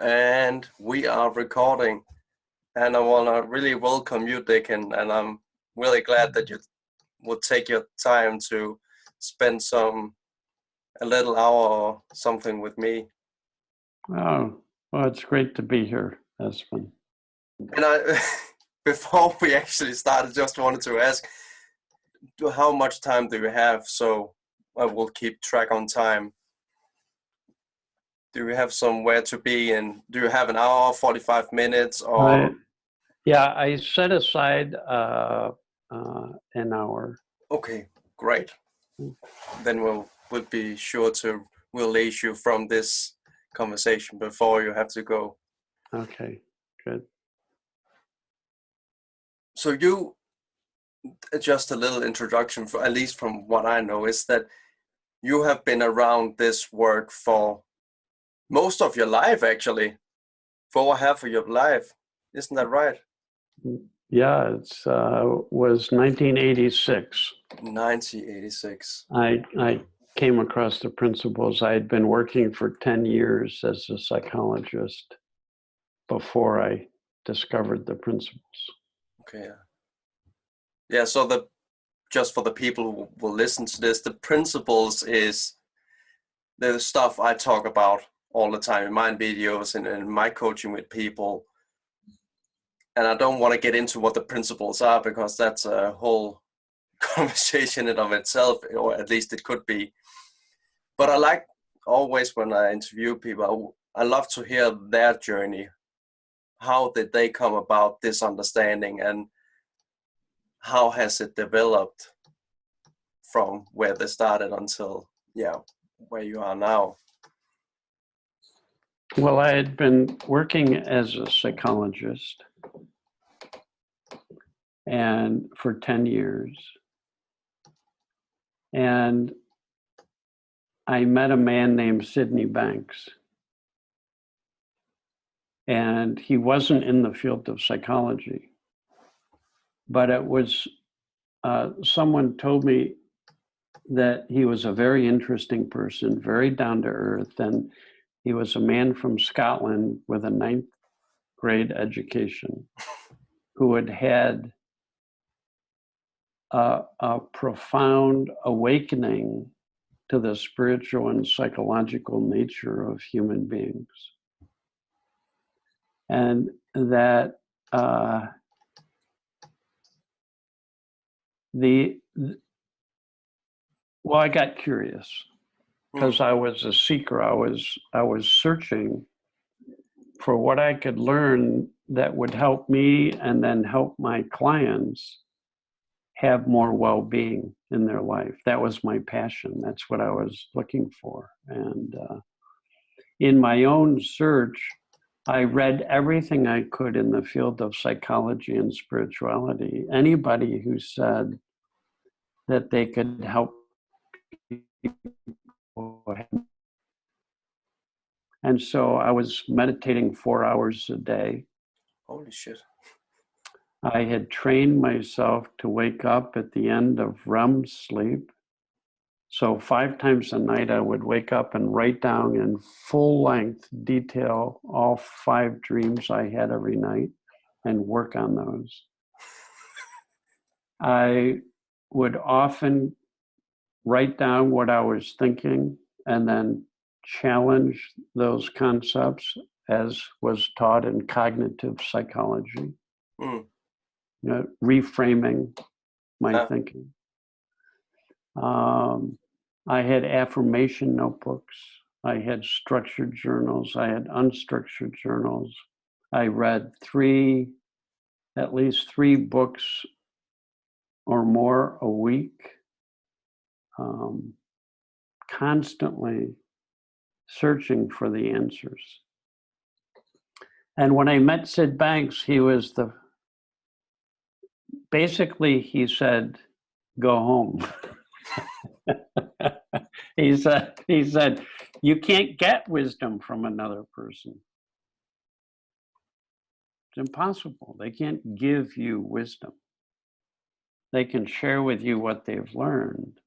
And we are recording. And I want to really welcome you, Dicken. And I'm really glad that you would take your time to spend a little hour or something with me. Oh, well, it's great to be here, Esben. And before we actually started, just wanted to ask, how much time do you have? So I will keep track on time. Do you have somewhere to be? And do you have an hour, 45 minutes, or? I set aside an hour. Okay, great. Then we'll be sure to release you from this conversation before you have to go. Okay, good. So just a little introduction, for at least from what I know, is that you have been around this work for most of your life, actually, for half of your life. Isn't that right? Yeah, it's was 1986. 1986. I came across the principles. I had been working for 10 years as a psychologist before I discovered the principles. Okay. Yeah, so just for the people who will listen to this, the principles is the stuff I talk about all the time in my videos and in my coaching with people. And I don't want to get into what the principles are because that's a whole conversation in of itself, or at least it could be. But I like always when I interview people, I love to hear their journey. How did they come about this understanding, and how has it developed from where they started until, where you are now? Well, I had been working as a psychologist and for 10 years. And I met a man named Sidney Banks. And he wasn't in the field of psychology, but it was someone told me that he was a very interesting person, very down to earth, and he was a man from Scotland with a 9th grade education who had had a profound awakening to the spiritual and psychological nature of human beings. And that I got curious because I was a seeker. I was searching for what I could learn that would help me and then help my clients have more well-being in their life. That was my passion. That's what I was looking for. And in my own search, I read everything I could in the field of psychology and spirituality. Anybody who said that they could help people. And so I was meditating 4 hours a day. Holy shit. I had trained myself to wake up at the end of REM sleep. So 5 times a night, I would wake up and write down in full length detail all 5 dreams I had every night and work on those. I would often write down what I was thinking and then challenge those concepts as was taught in cognitive psychology. Reframing my thinking. I had affirmation notebooks. I had structured journals. I had unstructured journals. I read at least 3 books or more a week, constantly searching for the answers. And when I met Sid Banks, basically he said, go home. He said, you can't get wisdom from another person. It's impossible. They can't give you wisdom. They can share with you what they've learned,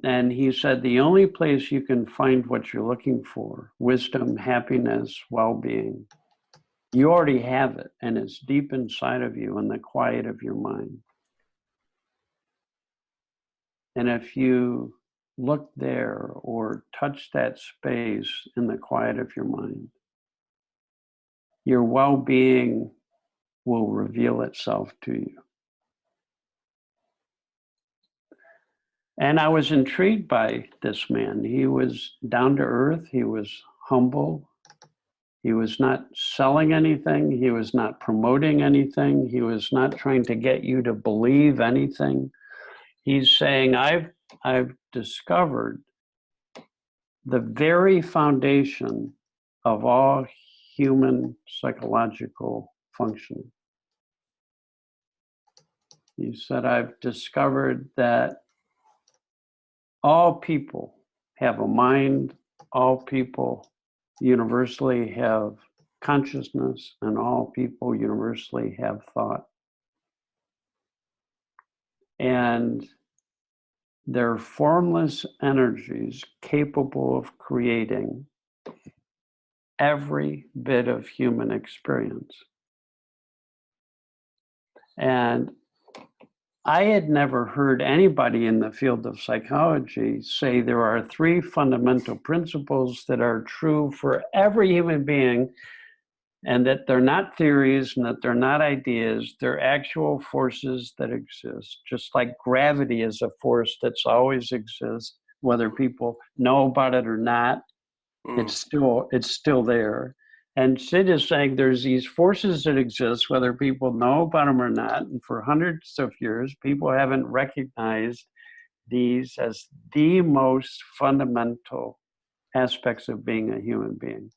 And he said, the only place you can find what you're looking for, wisdom, happiness, well-being, you already have it, and it's deep inside of you in the quiet of your mind. And if you look there or touch that space in the quiet of your mind, your well-being will reveal itself to you. And I was intrigued by this man. He was down to earth. He was humble. He was not selling anything. He was not promoting anything. He was not trying to get you to believe anything. He's saying, I've discovered the very foundation of all human psychological functioning. He said, I've discovered that all people have a mind, all people universally have consciousness, and all people universally have thought. And they're formless energies capable of creating every bit of human experience. And I had never heard anybody in the field of psychology say there are three fundamental principles that are true for every human being, and that they're not theories and that they're not ideas, they're actual forces that exist. Just like gravity is a force that's always exists, whether people know about it or not, it's still there. And Sid is saying there's these forces that exist, whether people know about them or not. And for hundreds of years, people haven't recognized these as the most fundamental aspects of being a human being.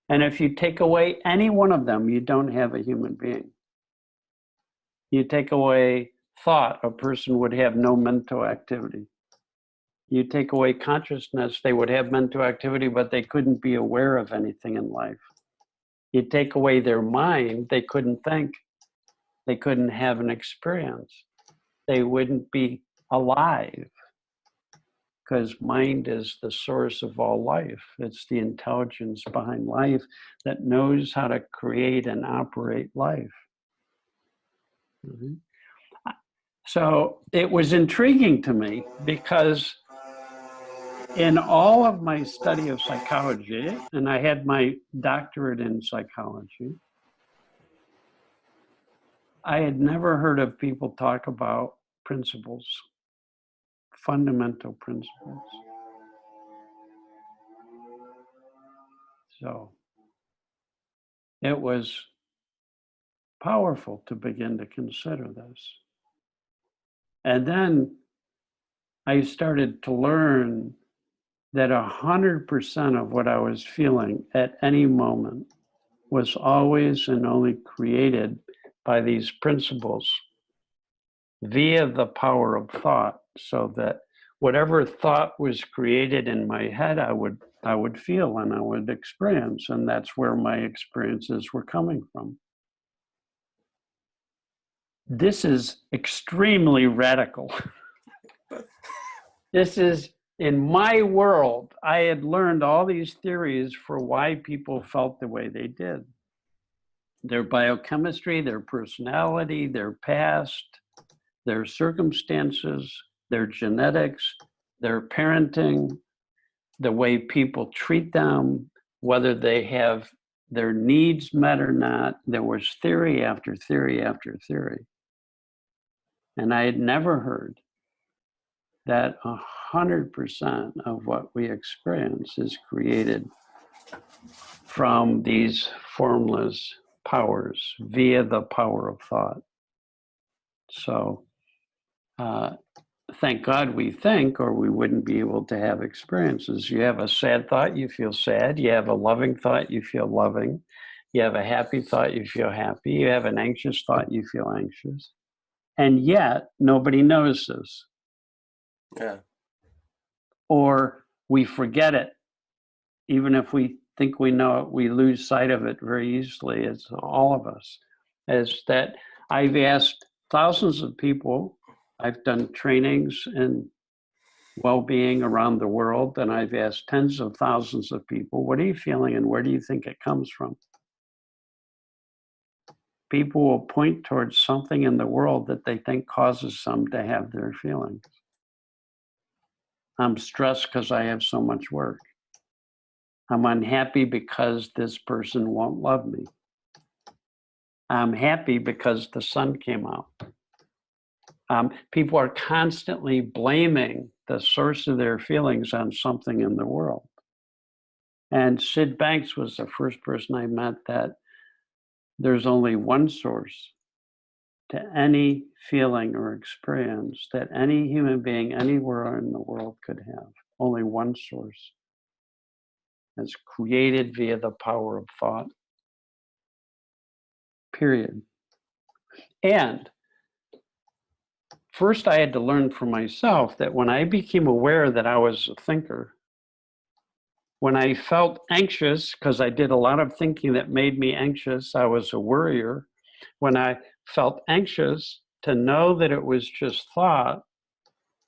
And if you take away any one of them, you don't have a human being. You take away thought, a person would have no mental activity. You take away consciousness, they would have mental activity, but they couldn't be aware of anything in life. You take away their mind, they couldn't think. They couldn't have an experience. They wouldn't be alive, because mind is the source of all life. It's the intelligence behind life that knows how to create and operate life. Mm-hmm. So it was intriguing to me because in all of my study of psychology, and I had my doctorate in psychology, I had never heard of people talk about principles, fundamental principles. So it was powerful to begin to consider this. And then I started to learn that 100% of what I was feeling at any moment was always and only created by these principles via the power of thought, so that whatever thought was created in my head, I would feel and I would experience, and that's where my experiences were coming from. This is extremely radical. This is, in my world, I had learned all these theories for why people felt the way they did. Their biochemistry, their personality, their past, their circumstances, their genetics, their parenting, the way people treat them, whether they have their needs met or not. There was theory after theory after theory. And I had never heard that 100% of what we experience is created from these formless powers via the power of thought. So thank God we think, or we wouldn't be able to have experiences. You have a sad thought, you feel sad. You have a loving thought, you feel loving. You have a happy thought, you feel happy. You have an anxious thought, you feel anxious. And yet, nobody knows this. Yeah. Or we forget it. Even if we think we know it, we lose sight of it very easily. It's all of us. Is that I've asked thousands of people I've done trainings in well-being around the world, and I've asked tens of thousands of people, what are you feeling and where do you think it comes from? People will point towards something in the world that they think causes them to have their feelings. I'm stressed because I have so much work. I'm unhappy because this person won't love me. I'm happy because the sun came out. People are constantly blaming the source of their feelings on something in the world. And Sid Banks was the first person I met that there's only one source to any feeling or experience that any human being anywhere in the world could have. Only one source. It's created via the power of thought. Period. And first I had to learn for myself that when I became aware that I was a thinker, when I felt anxious, because I did a lot of thinking that made me anxious, I was a worrier. When I felt anxious, to know that it was just thought,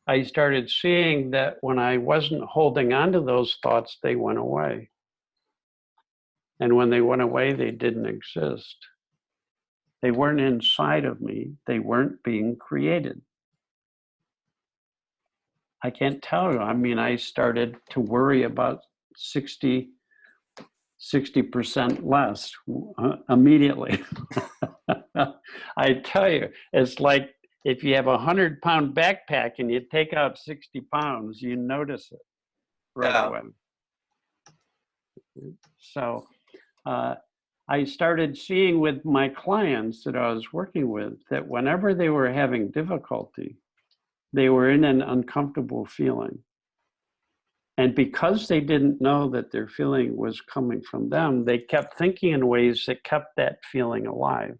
I started seeing that when I wasn't holding on to those thoughts, they went away. And when they went away, they didn't exist. They weren't inside of me. They weren't being created. I can't tell you. I mean, I started to worry about 60% less immediately. I tell you, it's like if you have a 100-pound backpack and you take out 60 pounds, you notice it right away. So I started seeing with my clients that I was working with that whenever they were having difficulty, they were in an uncomfortable feeling. And because they didn't know that their feeling was coming from them, they kept thinking in ways that kept that feeling alive.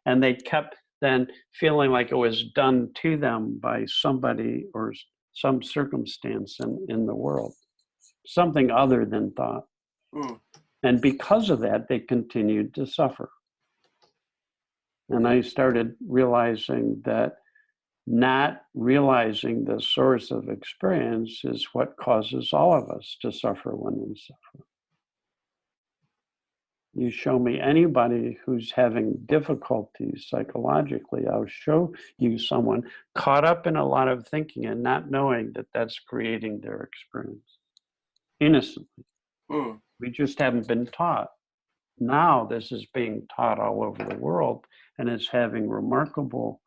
And they kept then feeling like it was done to them by somebody or some circumstance in the world, something other than thought. Mm. And because of that, they continued to suffer. And I started realizing that not realizing the source of experience is what causes all of us to suffer when we suffer. You show me anybody who's having difficulties psychologically, I'll show you someone caught up in a lot of thinking and not knowing that that's creating their experience innocently. Mm. We just haven't been taught. Now this is being taught all over the world, and it's having remarkable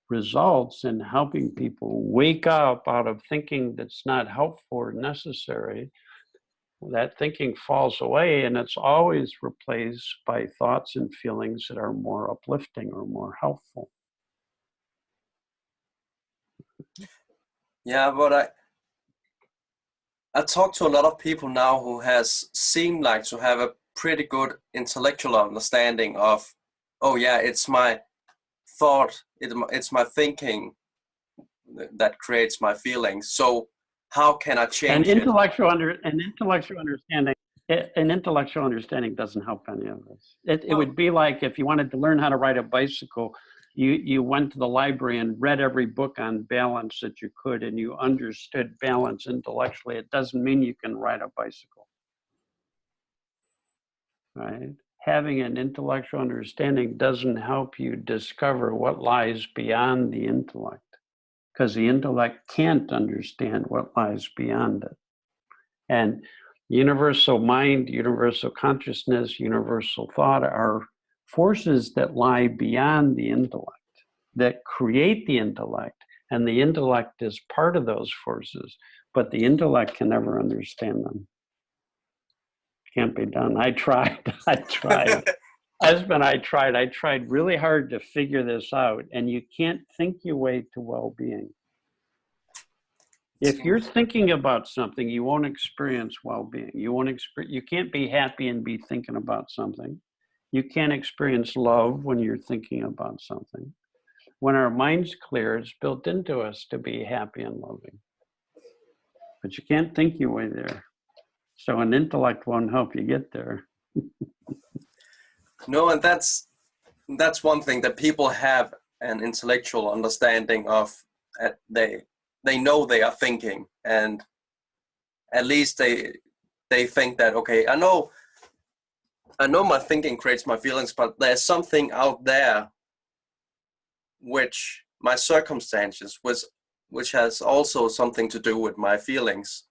results in helping people wake up out of thinking that's not helpful or necessary. That thinking falls away, and it's always replaced by thoughts and feelings that are more uplifting or more helpful. Yeah, but I talk to a lot of people now who has seemed like to have a pretty good intellectual understanding of, oh yeah, it's my thought, it's my thinking that creates my feelings. So how can I change An intellectual understanding doesn't help any of us. It would be like if you wanted to learn how to ride a bicycle, you went to the library and read every book on balance that you could, and you understood balance intellectually. It doesn't mean you can ride a bicycle, right? Having an intellectual understanding doesn't help you discover what lies beyond the intellect, because the intellect can't understand what lies beyond it. And universal mind, universal consciousness, universal thought are forces that lie beyond the intellect, that create the intellect, and the intellect is part of those forces, but the intellect can never understand them. Can't be done. I tried. Esben, I tried really hard to figure this out, and you can't think your way to well-being. If you're thinking about something, you won't experience well-being. You can't be happy and be thinking about something. You can't experience love when you're thinking about something. When our mind's clear, it's built into us to be happy and loving. But you can't think your way there. So an intellect won't help you get there. No, and that's one thing, that people have an intellectual understanding of they know they are thinking, and at least they think that, okay, I know my thinking creates my feelings, but there's something out there, which my circumstances, which has also something to do with my feelings.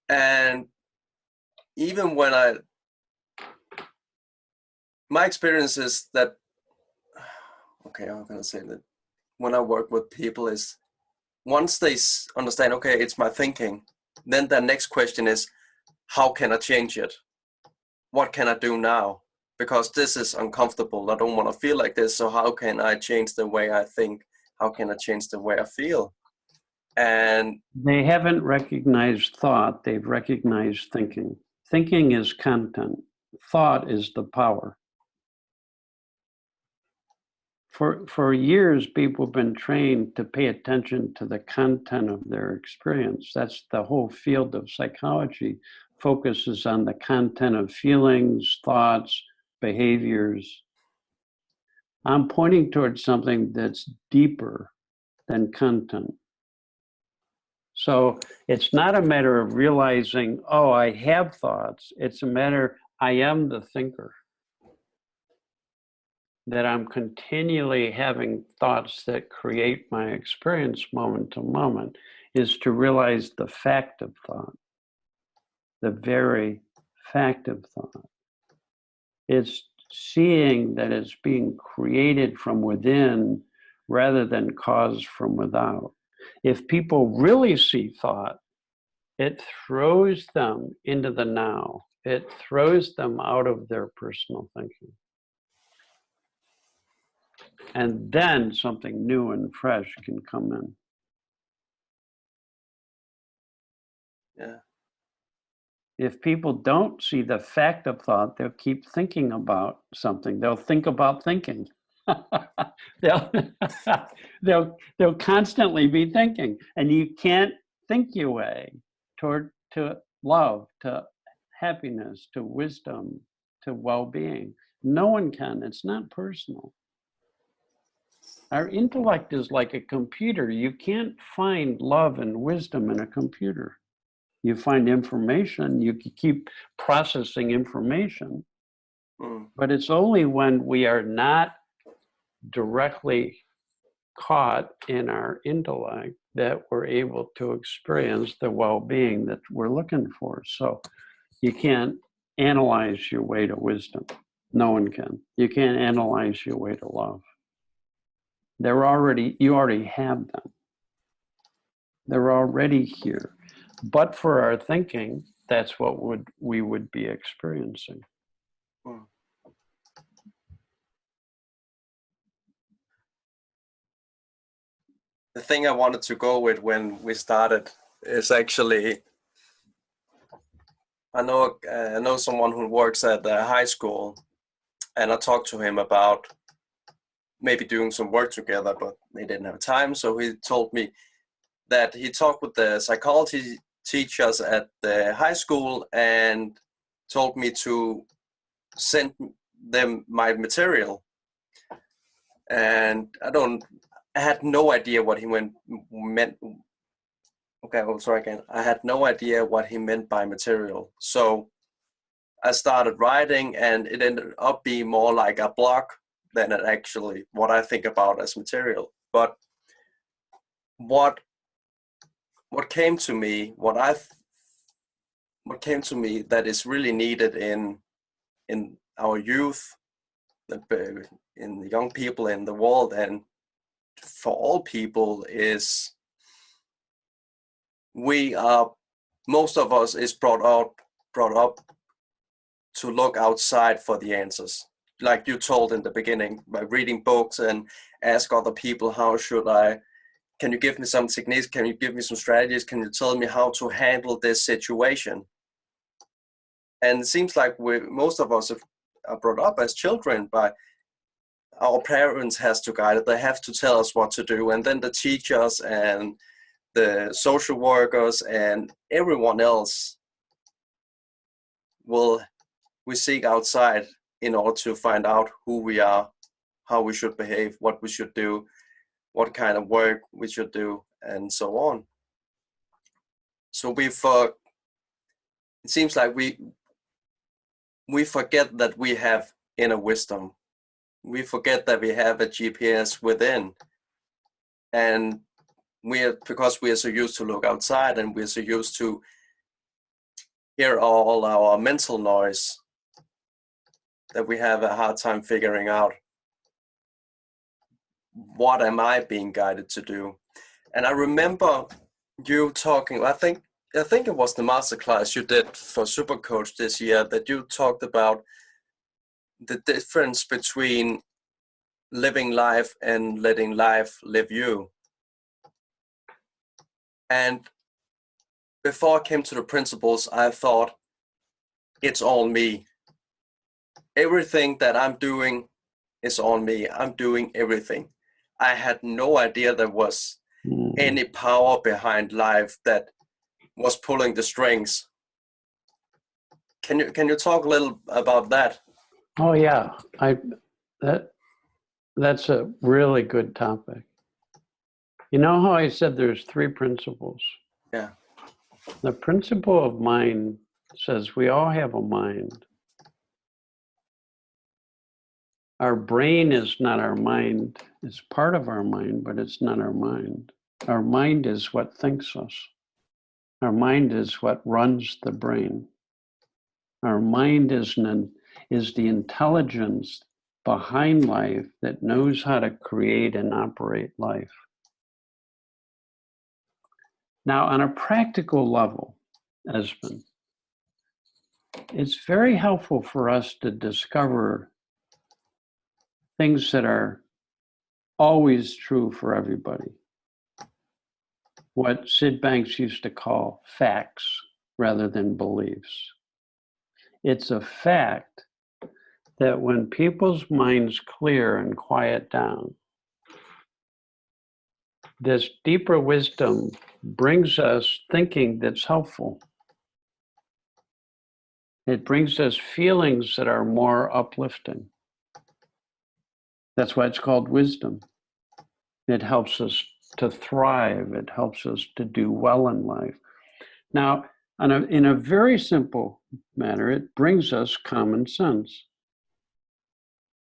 And even when my experience is that, okay, I'm gonna say that when I work with people is, once they understand, okay, it's my thinking, then the next question is, how can I change it? What can I do now? Because this is uncomfortable. I don't want to feel like this. So how can I change the way I think? How can I change the way I feel? And they haven't recognized thought, they've recognized thinking. Thinking is content. Thought is the power. For years, people have been trained to pay attention to the content of their experience. That's the whole field of psychology, focuses on the content of feelings, thoughts, behaviors. I'm pointing towards something that's deeper than content. So it's not a matter of realizing, oh, I have thoughts. It's a matter, I am the thinker. That I'm continually having thoughts that create my experience moment to moment, is to realize the fact of thought, the very fact of thought. It's seeing that it's being created from within rather than caused from without. If people really see thought, it throws them into the now. It throws them out of their personal thinking. And then something new and fresh can come in. yeah, If people don't see the fact of thought, they'll keep thinking about something. They'll think about thinking. they'll, they'll constantly be thinking. And you can't think your way to love, to happiness, to wisdom, to well-being. No one can. It's not personal. Our intellect is like a computer. You can't find love and wisdom in a computer. You find information, you can keep processing information, but it's only when we are not directly caught in our intellect that we're able to experience the well-being that we're looking for. So you can't analyze your way to wisdom. No one can. You can't analyze your way to love. You already have them. They're already here. But for our thinking, that's what we would be experiencing. The thing I wanted to go with when we started is actually, I know someone who works at the high school, and I talked to him about maybe doing some work together, but they didn't have time. So he told me that he talked with the psychology teachers at the high school and told me to send them my material. And I had no idea what he meant. Okay, sorry again. I had no idea what he meant by material. So I started writing, and it ended up being more like a blog than it actually what I think about as material. But what came to me, what came to me that is really needed in our youth, in the young people in the world, and for all people, is most of us is brought up to look outside for the answers. Like you told in the beginning, by reading books and ask other people, can you give me some techniques? Can you give me some strategies? Can you tell me how to handle this situation? And it seems like most of us are brought up as children by our parents has to guide it. They have to tell us what to do. And then the teachers and the social workers and everyone else we seek outside in order to find out who we are, how we should behave, what we should do. what kind of work we should do, and so on. So it seems like we forget that we have inner wisdom. We forget that we have a GPS within, and because we are so used to look outside, and we're so used to hear all our mental noise, that we have a hard time figuring out, what am I being guided to do? And I remember you talking, I think it was the masterclass you did for Supercoach this year, that you talked about the difference between living life and letting life live you. And before I came to the principles, I thought, it's all me. Everything that I'm doing is on me. I'm doing everything. I had no idea there was any power behind life that was pulling the strings. Can you talk a little about that? Oh yeah, that's a really good topic. You know how I said there's 3 principles? Yeah. The principle of mind says we all have a mind. Our brain is not our mind. It's part of our mind, but it's not our mind. Our mind is what thinks us. Our mind is what runs the brain. Our mind is the intelligence behind life that knows how to create and operate life. Now, on a practical level, Esben, it's very helpful for us to discover things that are always true for everybody. What Sid Banks used to call facts rather than beliefs. It's a fact that when people's minds clear and quiet down, this deeper wisdom brings us thinking that's helpful. It brings us feelings that are more uplifting. That's why it's called wisdom. It helps us to thrive. It helps us to do well in life. Now, in a very simple manner, it brings us common sense.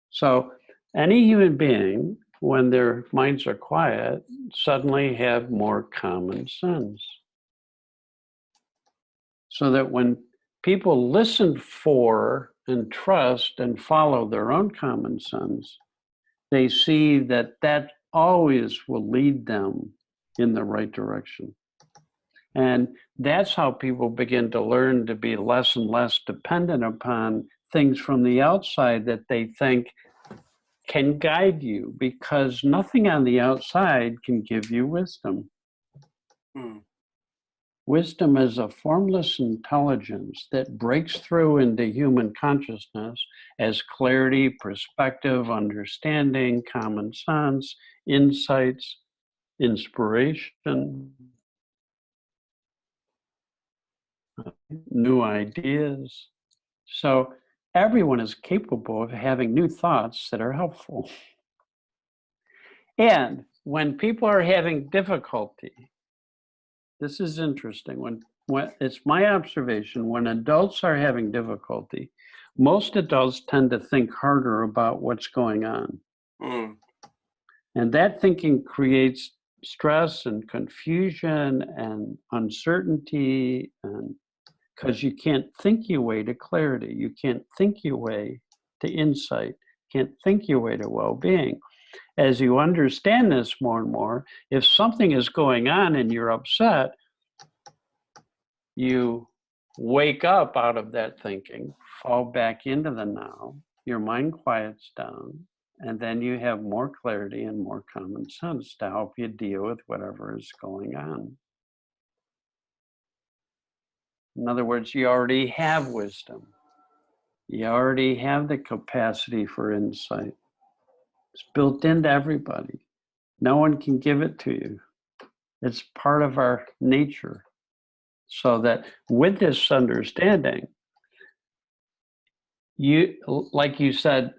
So any human being, when their minds are quiet, suddenly have more common sense. So that when people listen for and trust and follow their own common sense, they see that that always will lead them in the right direction. And that's how people begin to learn to be less and less dependent upon things from the outside that they think can guide you, because nothing on the outside can give you wisdom. Wisdom is a formless intelligence that breaks through into human consciousness as clarity, perspective, understanding, common sense, insights, inspiration, new ideas. So everyone is capable of having new thoughts that are helpful. And when people are having difficulty, this is interesting. When it's my observation, when adults are having difficulty, most adults tend to think harder about what's going on. And that thinking creates stress and confusion and uncertainty, and because you can't think your way to clarity, you can't think your way to insight, can't think your way to well-being. As you understand this more and more, if something is going on and you're upset, you wake up out of that thinking, fall back into the now, your mind quiets down, and then you have more clarity and more common sense to help you deal with whatever is going on. In other words, you already have wisdom. You already have the capacity for insight. It's built into everybody. No one can give it to you. It's part of our nature. So that with this understanding, you, like you said,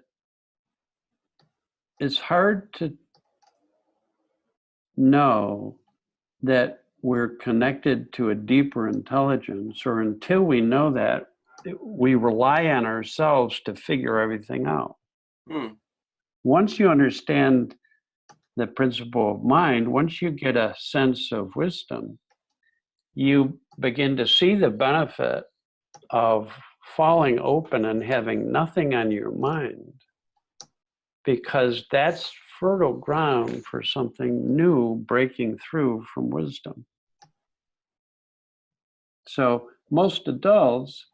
it's hard to know that we're connected to a deeper intelligence, or until we know that, we rely on ourselves to figure everything out. Once you understand the principle of mind, once you get a sense of wisdom, you begin to see the benefit of falling open and having nothing on your mind, because that's fertile ground for something new breaking through from wisdom. So most adults,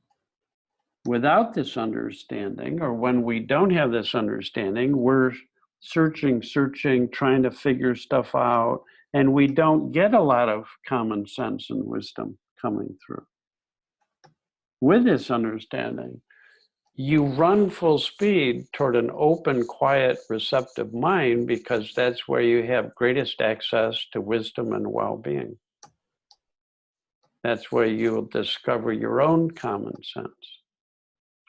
without this understanding, or when we don't have this understanding, we're searching, trying to figure stuff out, and we don't get a lot of common sense and wisdom coming through. With this understanding, you run full speed toward an open, quiet, receptive mind, because that's where you have greatest access to wisdom and well-being. That's where you'll discover your own common sense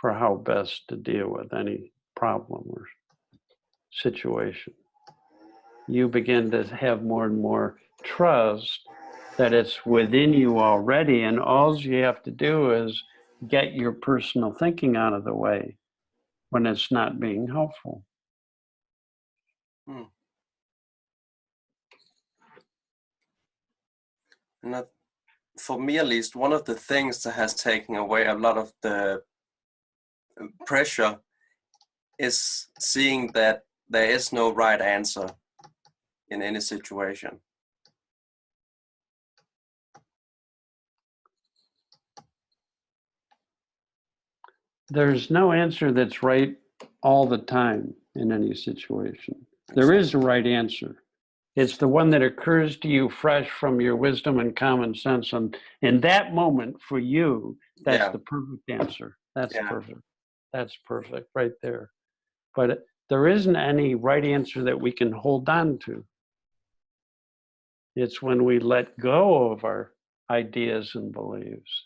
for how best to deal with any problem or situation. You begin to have more and more trust that it's within you already, and all you have to do is get your personal thinking out of the way when it's not being helpful. And for me, at least, one of the things that has taken away a lot of the pressure is seeing that there is no right answer in any situation. There's no answer that's right all the time in any situation. There is a right answer. It's the one that occurs to you fresh from your wisdom and common sense. And in that moment for you, that's the perfect answer. That's perfect. That's perfect right there. But there isn't any right answer that we can hold on to. It's when we let go of our ideas and beliefs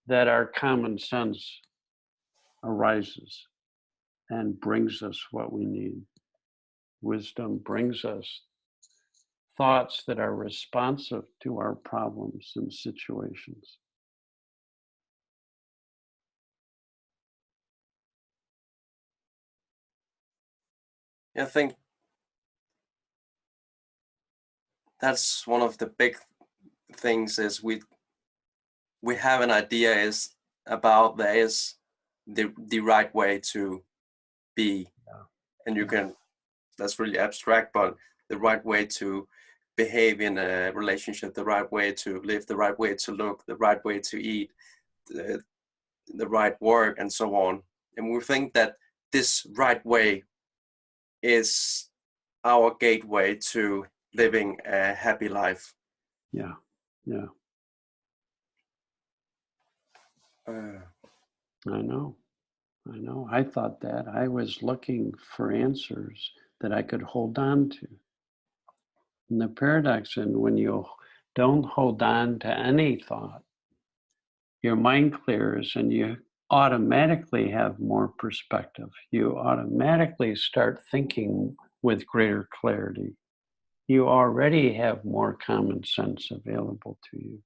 that our common sense arises and brings us what we need. Wisdom brings us thoughts that are responsive to our problems and situations. I think that's one of the big things is we have an idea is about there is the right way to be, and you can, that's really abstract, but the right way to behave in a relationship, the right way to live, the right way to look, the right way to eat, the right work, and so on. And we think that this right way is our gateway to living a happy life. Yeah. I know. I thought that. I was looking for answers that I could hold on to. And the paradox is when you don't hold on to any thought, your mind clears and you automatically have more perspective. You automatically start thinking with greater clarity. You already have more common sense available to you.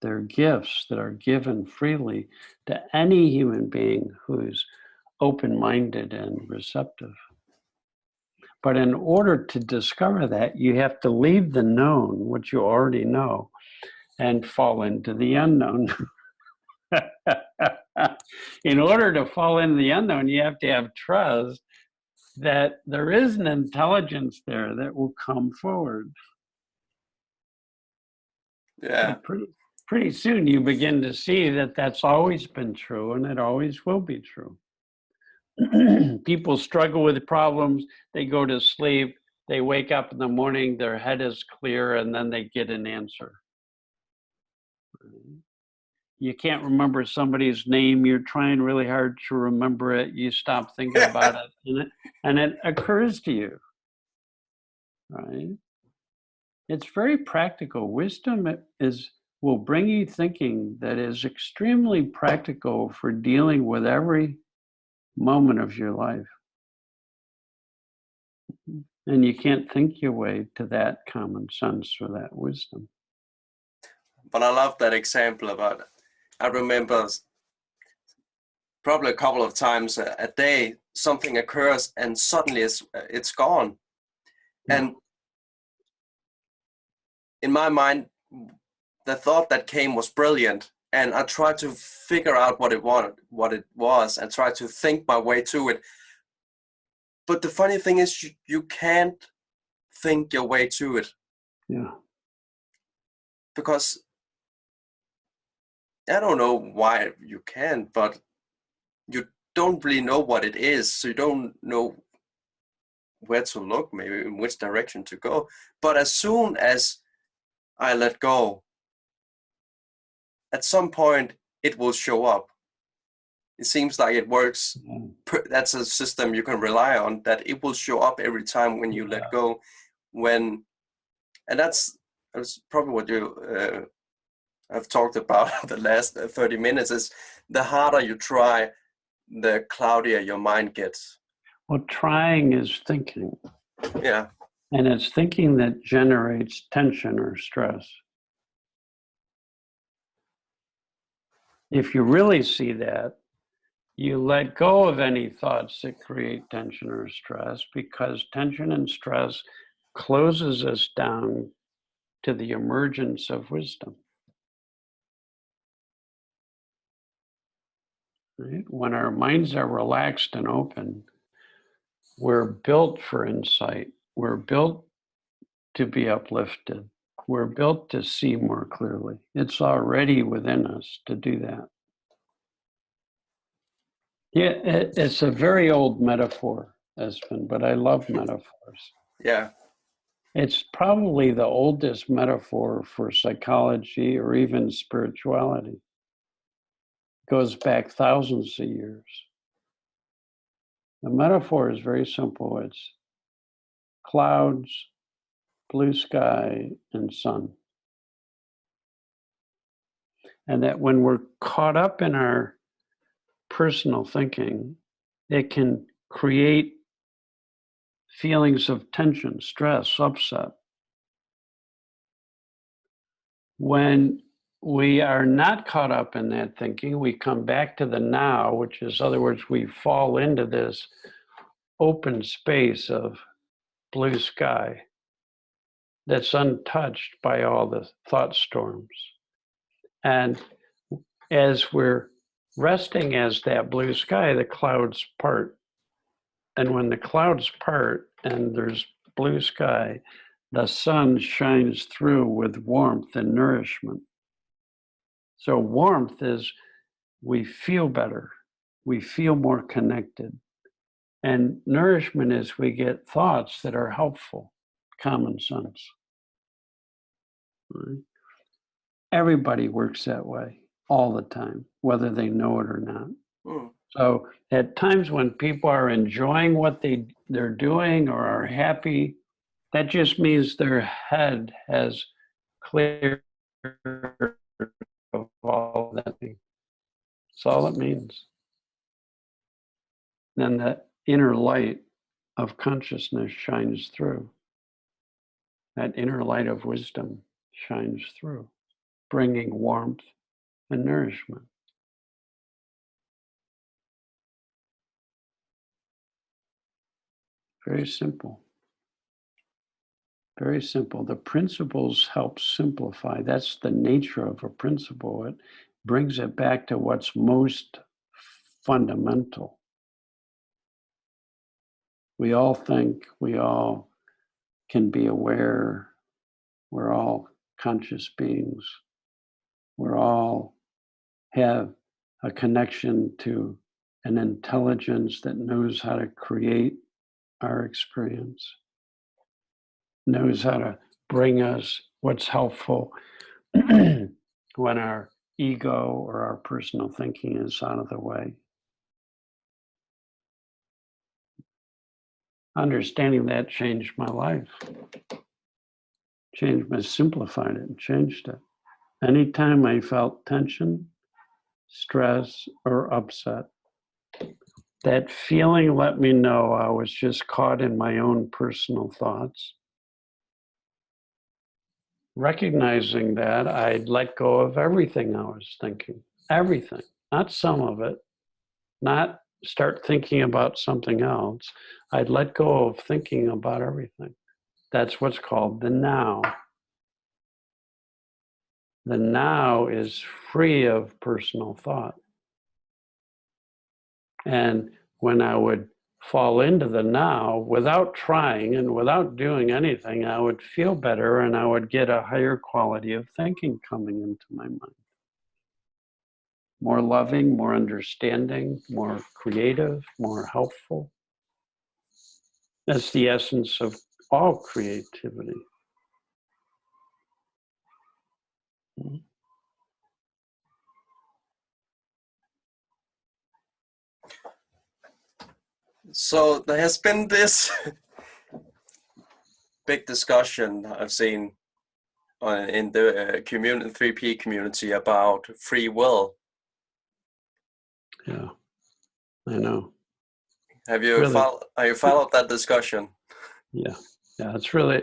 They're gifts that are given freely to any human being who's open-minded and receptive. But in order to discover that, you have to leave the known, what you already know, and fall into the unknown. In order to fall into the unknown, you have to have trust that there is an intelligence there that will come forward. Yeah. Pretty soon you begin to see that that's always been true and it always will be true. People struggle with problems, they go to sleep, they wake up in the morning, their head is clear, and then they get an answer. You can't remember somebody's name, you're trying really hard to remember it, you stop thinking about it, and it occurs to you, right? It's very practical. Wisdom will bring you thinking that is extremely practical for dealing with every moment of your life. And you can't think your way to that common sense or that wisdom. But I love that example about it. I remember probably a couple of times a day, something occurs and suddenly it's gone. Yeah. And in my mind, the thought that came was brilliant. And I tried to figure out what it was, and try to think my way to it. But the funny thing is, you can't think your way to it. Yeah. Because I don't know why you can't, but you don't really know what it is. So you don't know where to look, maybe in which direction to go. But as soon as I let go, at some point it will show up. It seems like it works. That's a system you can rely on, that it will show up every time when you let go. And that's probably what you I've talked about the last 30 minutes, is the harder you try, the cloudier your mind gets. Well, trying is thinking. Yeah. And it's thinking that generates tension or stress. If you really see that, you let go of any thoughts that create tension or stress, because tension and stress closes us down to the emergence of wisdom. Right? When our minds are relaxed and open, we're built for insight. We're built to be uplifted. We're built to see more clearly. It's already within us to do that. Yeah, it's a very old metaphor, Esben, but I love metaphors. Yeah. It's probably the oldest metaphor for psychology or even spirituality. It goes back thousands of years. The metaphor is very simple. It's clouds, blue sky, and sun. And that when we're caught up in our personal thinking, it can create feelings of tension, stress, upset. When we are not caught up in that thinking, we come back to the now, which is, in other words, we fall into this open space of blue sky that's untouched by all the thought storms. And as we're resting as that blue sky, the clouds part. And when the clouds part and there's blue sky, the sun shines through with warmth and nourishment. So warmth is, we feel better, we feel more connected. And nourishment is, we get thoughts that are helpful, common sense. Right? Everybody works that way all the time, whether they know it or not. So at times when people are enjoying what they're doing or are happy, that just means their head has cleared of all that. That's all it means. Then that inner light of consciousness shines through. That inner light of wisdom shines through, bringing warmth and nourishment. Very simple. Very simple. The principles help simplify. That's the nature of a principle. It brings it back to what's most fundamental. We all think, we all can be aware, we're all conscious beings. We're all have a connection to an intelligence that knows how to create our experience, knows how to bring us what's helpful when our ego or our personal thinking is out of the way. Understanding that changed my life. Simplified it and changed it. Anytime I felt tension, stress, or upset, That feeling let me know I was just caught in my own personal thoughts. Recognizing that, I'd let go of everything I was thinking. Everything, not some of it, not start thinking about something else. I'd let go of thinking about everything. That's what's called the now. The now is free of personal thought. And when I would fall into the now without trying and without doing anything, I would feel better and I would get a higher quality of thinking coming into my mind. More loving, more understanding, more creative, more helpful. That's the essence of all creativity. So there has been this big discussion I've seen in the community, 3P community, about free will. Yeah, I know. Have you followed that discussion? Yeah, it's really,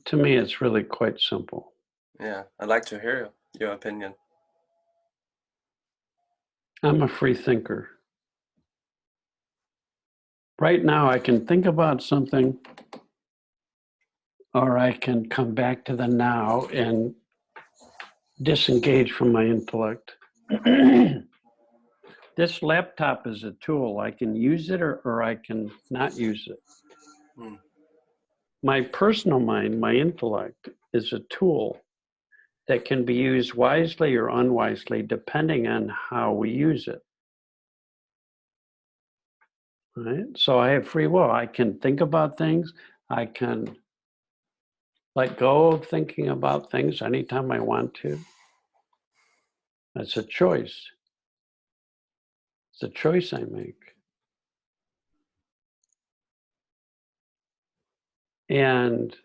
to me, it's really quite simple. Yeah, I'd like to hear your opinion. I'm a free thinker. Right now, I can think about something, or I can come back to the now and disengage from my intellect. This laptop is a tool. I can use it or I can not use it. Mm. My personal mind, my intellect, is a tool that can be used wisely or unwisely depending on how we use it. Right? So I have free will. I can think about things. I can let go of thinking about things anytime I want to. That's a choice. It's a choice I make. And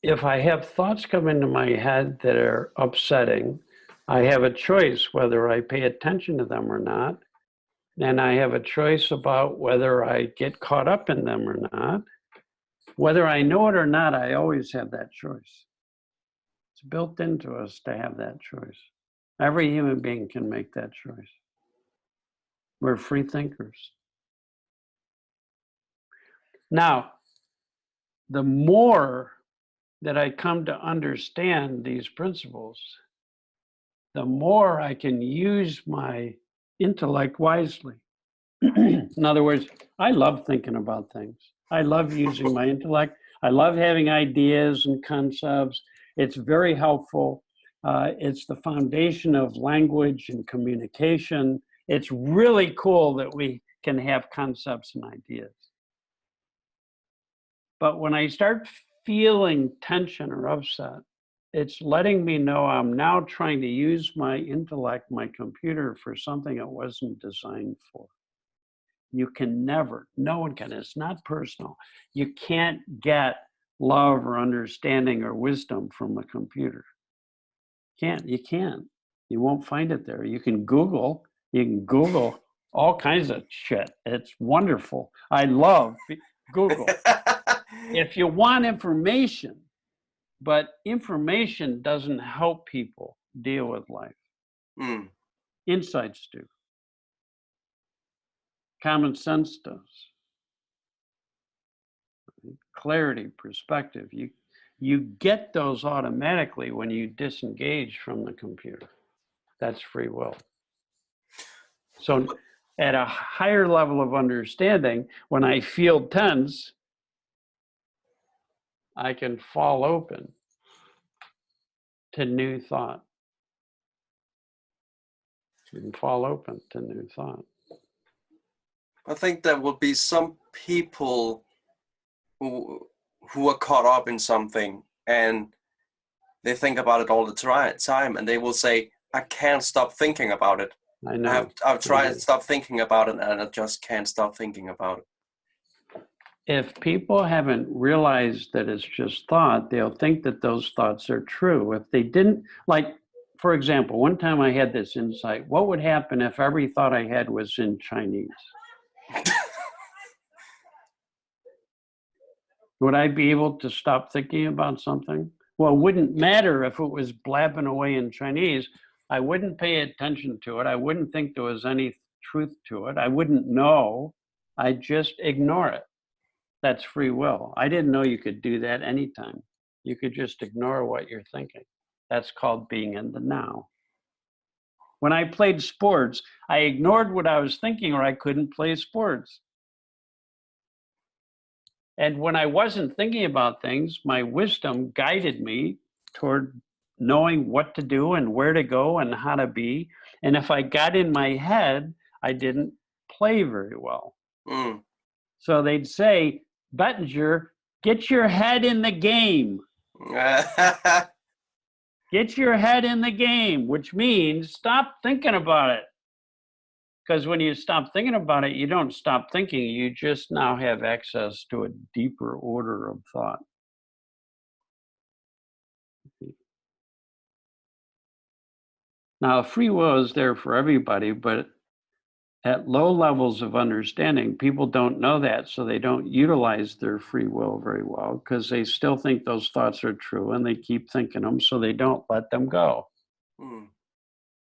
if I have thoughts come into my head that are upsetting, I have a choice whether I pay attention to them or not. And I have a choice about whether I get caught up in them or not. Whether I know it or not, I always have that choice. It's built into us to have that choice. Every human being can make that choice. We're free thinkers. Now, the more that I come to understand these principles, the more I can use my intellect wisely. In other words, I love thinking about things. I love using my intellect. I love having ideas and concepts. It's very helpful. It's the foundation of language and communication. It's really cool that we can have concepts and ideas. But when I start feeling tension or upset, it's letting me know I'm now trying to use my intellect, my computer, for something it wasn't designed for. You can never, no one can, it's not personal. You can't get love or understanding or wisdom from a computer. You can't. You won't find it there. You can Google all kinds of shit. It's wonderful. I love Google. If you want information, but information doesn't help people deal with life. Mm. Insights do. Common sense does. Clarity, perspective. You get those automatically when you disengage from the computer. That's free will. So at a higher level of understanding, when I feel tense, I can fall open to new thought. You can fall open to new thought. I think there will be some people who are caught up in something and they think about it all the time, and they will say, I can't stop thinking about it. I know. I've tried to stop thinking about it and I just can't stop thinking about it. If people haven't realized that it's just thought, they'll think that those thoughts are true. If they didn't, like, for example, one time I had this insight. What would happen if every thought I had was in Chinese? Would I be able to stop thinking about something? Well, it wouldn't matter if it was blabbing away in Chinese. I wouldn't pay attention to it. I wouldn't think there was any truth to it. I wouldn't know. I'd just ignore it. That's free will. I didn't know you could do that anytime. You could just ignore what you're thinking. That's called being in the now. When I played sports, I ignored what I was thinking or I couldn't play sports. And when I wasn't thinking about things, my wisdom guided me toward knowing what to do and where to go and how to be. And if I got in my head, I didn't play very well. Mm. So they'd say, Bettinger, get your head in the game. Get your head in the game, which means stop thinking about it. Because when you stop thinking about it, you don't stop thinking. You just now have access to a deeper order of thought. Now, free will is there for everybody, but at low levels of understanding, people don't know that, so they don't utilize their free will very well because they still think those thoughts are true and they keep thinking them, so they don't let them go. Mm.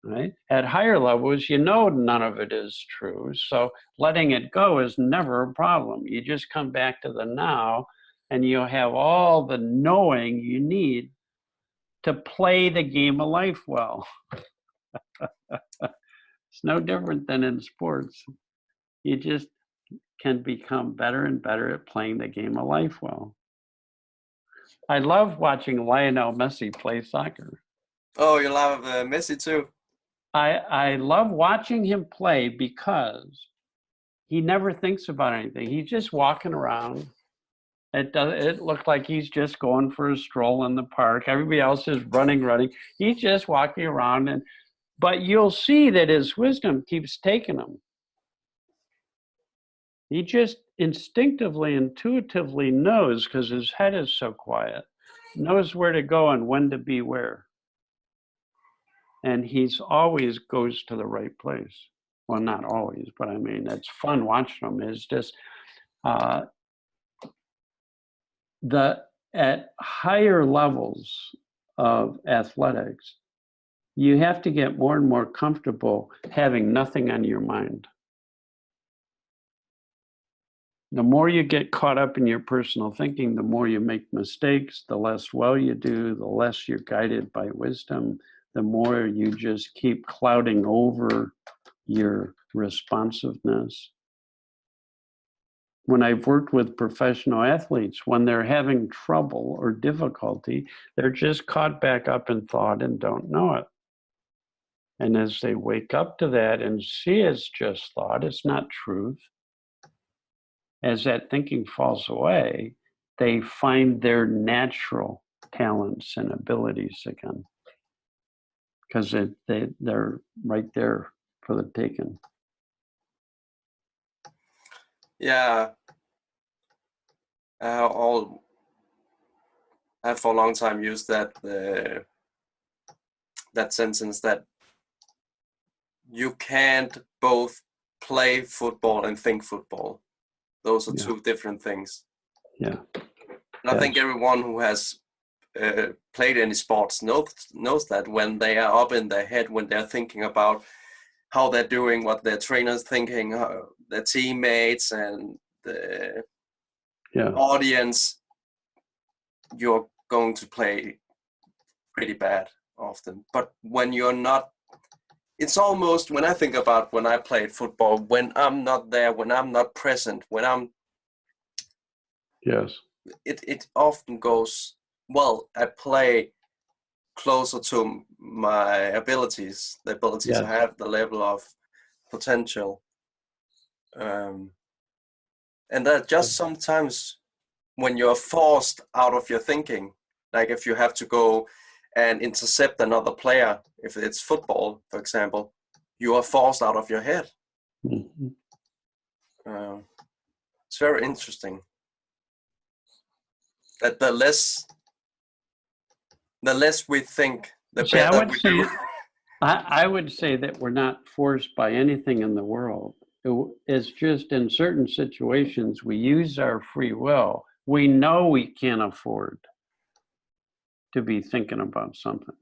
Right? At higher levels, you know none of it is true, so letting it go is never a problem. You just come back to the now, and you'll have all the knowing you need to play the game of life well. It's no different than in sports. You just can become better and better at playing the game of life well. I love watching Lionel Messi play soccer. Oh, you love Messi too? I love watching him play because he never thinks about anything. He's just walking around. It looked like he's just going for a stroll in the park. Everybody else is running. He's just walking around, but you'll see that his wisdom keeps taking him. He just instinctively, intuitively knows, because his head is so quiet, knows where to go and when to be where. And he's always goes to the right place. Well, not always, but I mean, it's fun watching him. It's just at higher levels of athletics, you have to get more and more comfortable having nothing on your mind. The more you get caught up in your personal thinking, the more you make mistakes, the less well you do, the less you're guided by wisdom, the more you just keep clouding over your responsiveness. When I've worked with professional athletes, when they're having trouble or difficulty, they're just caught back up in thought and don't know it. And as they wake up to that and see it's just thought, it's not truth, as that thinking falls away, they find their natural talents and abilities again. Because they're right there for the taking. Yeah. I've for a long time used that sentence that you can't both play football and think football. Those are two different things. Yeah. And I think everyone who has played any sports knows that when they are up in their head, when they're thinking about how they're doing, what their trainer's thinking, their teammates and the audience, you're going to play pretty bad often. But when you're not, it's almost, when I think about when I played football, when I'm not there, when I'm not present, when I'm, it often goes, well, I play closer to my abilities, the abilities I have, the level of potential. And that just sometimes when you're forced out of your thinking, like if you have to go and intercept another player, if it's football, for example, you are forced out of your head. Mm-hmm. It's very interesting that the less we think, the See, I better would we say do. I would say that we're not forced by anything in the world. It's just in certain situations we use our free will. We know we can't afford to be thinking about something,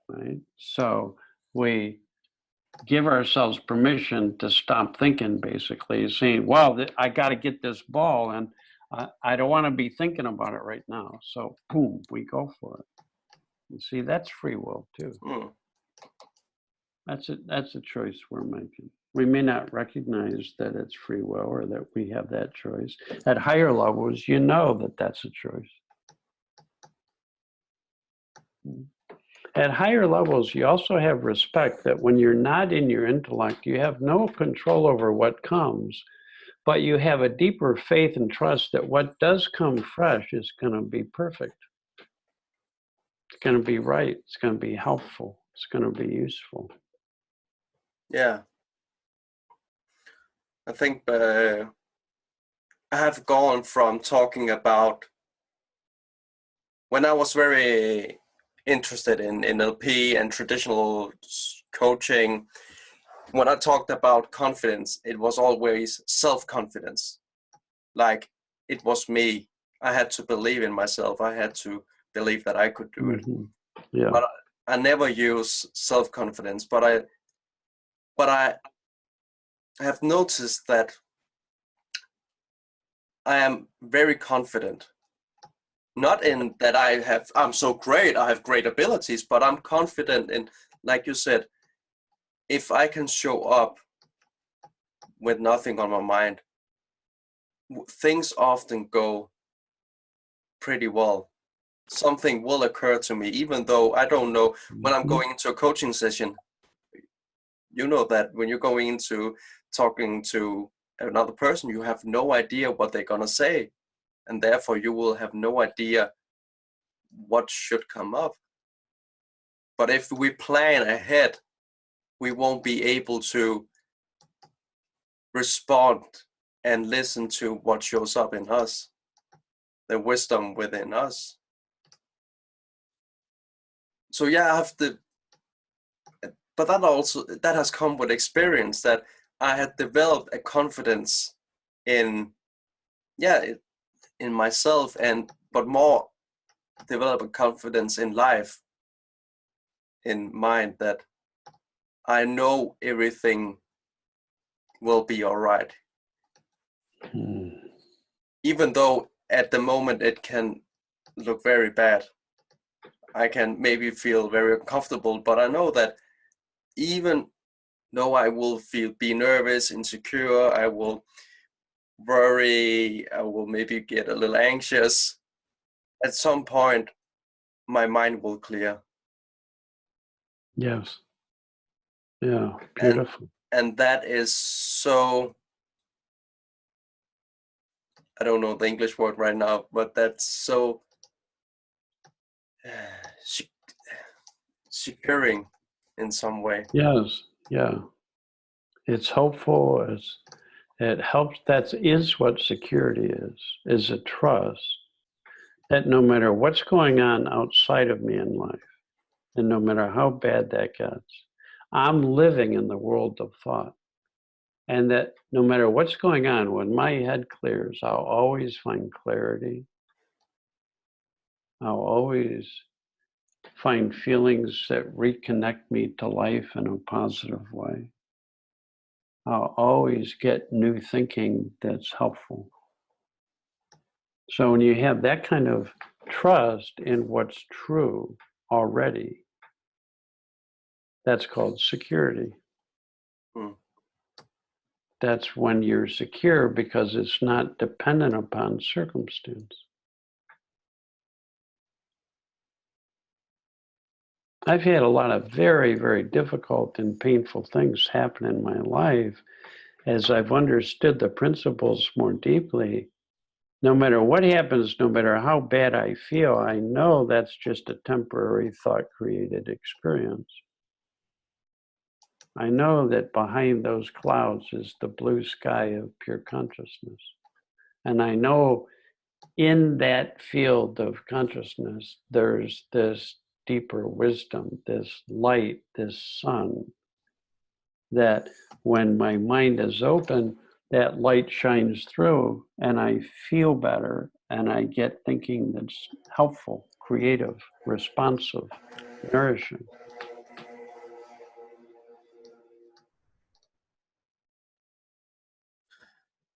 right? So we give ourselves permission to stop thinking, basically, saying, well, I got to get this ball, and I don't want to be thinking about it right now. So, boom, we go for it. You see, that's free will, too. Mm. That's a choice we're making. We may not recognize that it's free will or that we have that choice. At higher levels, you know that that's a choice. At higher levels, you also have respect that when you're not in your intellect, you have no control over what comes, but you have a deeper faith and trust that what does come fresh is going to be perfect. It's going to be right. It's going to be helpful. It's going to be useful. Yeah. I think I have gone from talking about when I was very interested in NLP and traditional coaching. When I talked about confidence, it was always self-confidence. Like it was me. I had to believe in myself. I had to believe that I could do it. Yeah. But I never use self-confidence. But I have noticed that I am very confident. Not in that I'm so great, I have great abilities, but I'm confident in, like you said, if I can show up with nothing on my mind, things often go pretty well. Something will occur to me, even though I don't know when I'm going into a coaching session. You know that when you're going into talking to another person, you have no idea what they're going to say. And therefore you will have no idea what should come up. But if we plan ahead, we won't be able to respond and listen to what shows up in us, the wisdom within us. So yeah, I have to, but that has come with experience, that I had developed a confidence in, in myself, but more develop a confidence in life, in mind, that I know everything will be all right. Even though at the moment it can look very bad. I can maybe feel very uncomfortable, but I know that even though I will be nervous, insecure, I will worry, I will maybe get a little anxious, at some point my mind will clear. Yes. Yeah, beautiful. And that is so, I don't know the English word right now, but that's so securing in some way. Yes, yeah. It's hopeful. It helps. That is what security is a trust that no matter what's going on outside of me in life, and no matter how bad that gets, I'm living in the world of thought. And that no matter what's going on, when my head clears, I'll always find clarity. I'll always find feelings that reconnect me to life in a positive way. I'll always get new thinking that's helpful. So when you have that kind of trust in what's true already, that's called security. That's when you're secure because it's not dependent upon circumstance. I've had a lot of very, very difficult and painful things happen in my life as I've understood the principles more deeply. No matter what happens, no matter how bad I feel, I know that's just a temporary thought-created experience. I know that behind those clouds is the blue sky of pure consciousness. And I know in that field of consciousness, there's this deeper wisdom, this light, this sun, that when my mind is open, that light shines through and I feel better and I get thinking that's helpful, creative, responsive, nourishing.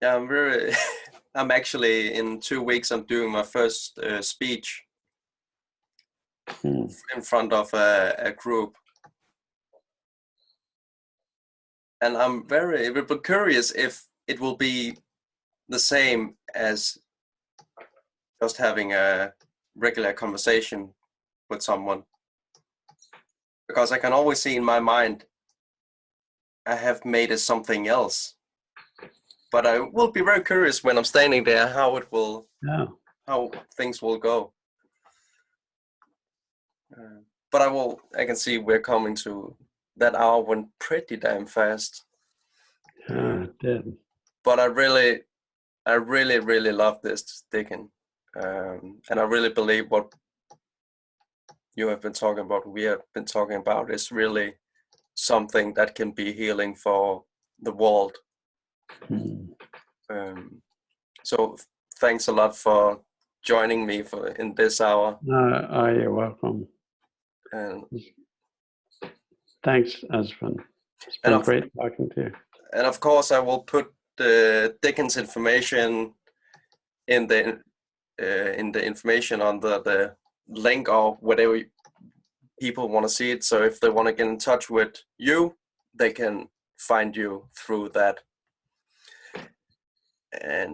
Yeah, I'm very. I'm actually in 2 weeks. I'm doing my first speech in front of a group, and I'm very curious if it will be the same as just having a regular conversation with someone, because I can always see in my mind I have made it something else. But I will be very curious when I'm standing there how it will, how things will go. But I can see we're coming to that hour went pretty damn fast. It did. But I really love this, Dicken. And I really believe what you have been talking about, we have been talking about, is really something that can be healing for the world. So thanks a lot for joining me in this hour. You're welcome. And thanks, Esben. It's been great talking to you. And of course, I will put Dicken's information in the information on the link or whatever people want to see it. So if they want to get in touch with you, they can find you through that. And